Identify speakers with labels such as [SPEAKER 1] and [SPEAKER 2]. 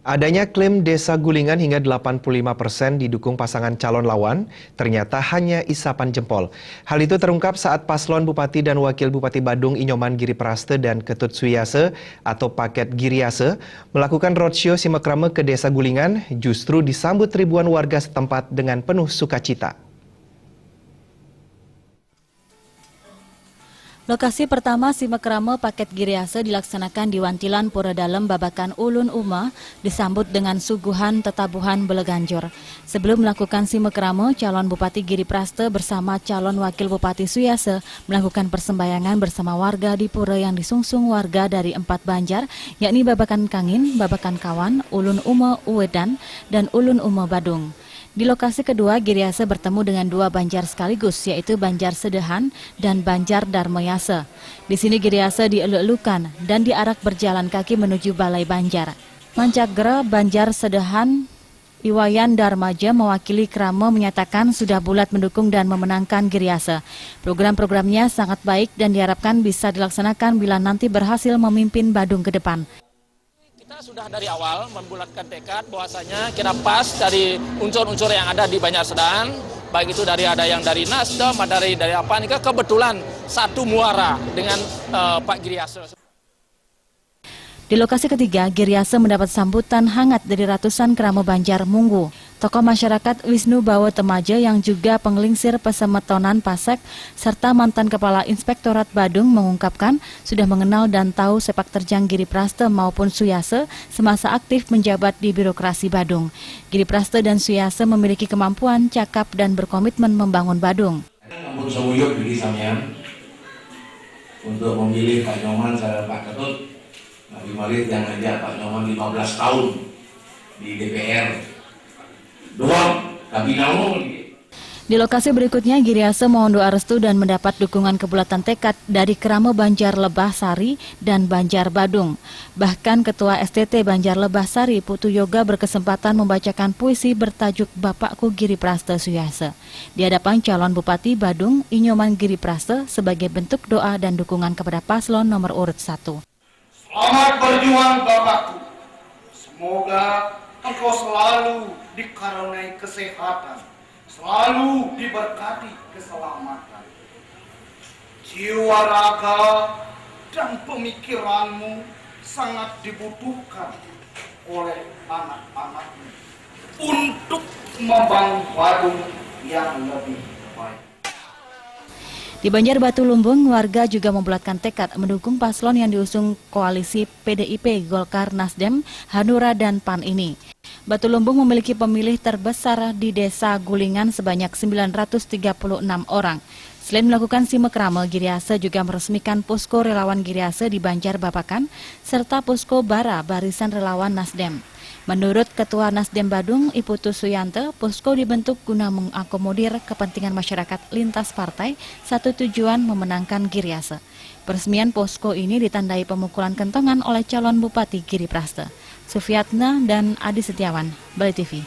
[SPEAKER 1] Adanya klaim Desa Gulingan hingga 85% didukung pasangan calon lawan, ternyata hanya isapan jempol. Hal itu terungkap saat paslon Bupati dan Wakil Bupati Badung Inyoman Giripraste dan Ketut Suyase atau Paket Giriase melakukan roadshow simekrame ke Desa Gulingan, justru disambut ribuan warga setempat dengan penuh sukacita.
[SPEAKER 2] Lokasi pertama simekrame Paket Giriase dilaksanakan di Wantilan Pura Dalem Babakan Ulun Uma, disambut dengan suguhan tetabuhan beleganjur. Sebelum melakukan simekrame, calon Bupati Giripraste bersama calon Wakil Bupati Suyase melakukan persembahyangan bersama warga di pura yang disungsung warga dari 4 banjar, yakni Babakan Kangin, Babakan Kawan, Ulun Uma Uwedan, dan Ulun Uma Badung. Di lokasi kedua, Giriase bertemu dengan 2 banjar sekaligus, yaitu Banjar Sedehan dan Banjar Darmayase. Di sini Giriase dieluk-elukan dan diarak berjalan kaki menuju Balai Banjar. Mancagra Banjar Sedehan Iwayan Darmaja mewakili Krama menyatakan sudah bulat mendukung dan memenangkan Giriase. Program-programnya sangat baik dan diharapkan bisa dilaksanakan bila nanti berhasil memimpin Badung ke depan.
[SPEAKER 3] Kita sudah dari awal membulatkan tekad bahwasanya kita pas dari unsur-unsur yang ada di Banjar Sedehan, baik itu ada yang dari Nasdem, dari apa ini kebetulan satu muara dengan Pak Giriase.
[SPEAKER 2] Di lokasi ketiga, Giriase mendapat sambutan hangat dari ratusan Krama Banjar Munggu. Tokoh masyarakat Wisnu Bawo Temaja yang juga penglingsir Pesemetonan Pasek serta mantan Kepala Inspektorat Badung mengungkapkan sudah mengenal dan tahu sepak terjang Giripraste maupun Suyase semasa aktif menjabat di birokrasi Badung. Giripraste dan Suyase memiliki kemampuan cakap dan berkomitmen membangun Badung.
[SPEAKER 4] Untuk memilih Pak Nyoman dan Pak Ketut, Nabi Marid yang ngajak Pak Nyoman 15 tahun di DPR. Doang, tapi
[SPEAKER 2] Di lokasi berikutnya, Giriase mohon doa restu dan mendapat dukungan kebulatan tekad dari Krama Banjar Lebah Sari dan Banjar Badung. Bahkan Ketua STT Banjar Lebah Sari, Putu Yoga berkesempatan membacakan puisi bertajuk Bapakku Giripraste Suyase di hadapan calon Bupati Badung Inyoman Giripraste sebagai bentuk doa dan dukungan kepada paslon nomor urut 1.
[SPEAKER 5] Selamat berjuang Bapakku. Semoga engkau selalu dikaruniai kesehatan, selalu diberkati keselamatan. Jiwa raga dan pemikiranmu sangat dibutuhkan oleh anak-anakmu untuk membangun Badung yang lebih baik.
[SPEAKER 2] Di Banjar Batu Lumbung, warga juga membulatkan tekad mendukung paslon yang diusung koalisi PDIP, Golkar, Nasdem, Hanura, dan PAN ini. Batu Lumbung memiliki pemilih terbesar di Desa Gulingan sebanyak 936 orang. Selain melakukan simekrame, Giriase juga meresmikan posko relawan Giriase di Banjar Babakan, serta posko Bara Barisan Relawan Nasdem. Menurut Ketua Nasdem Badung, Iputu Suyanto, posko dibentuk guna mengakomodir kepentingan masyarakat lintas partai, satu tujuan memenangkan Giriase. Peresmian posko ini ditandai pemukulan kentongan oleh calon Bupati Giripraste. Sufiatna dan Adi Setiawan, Balai TV.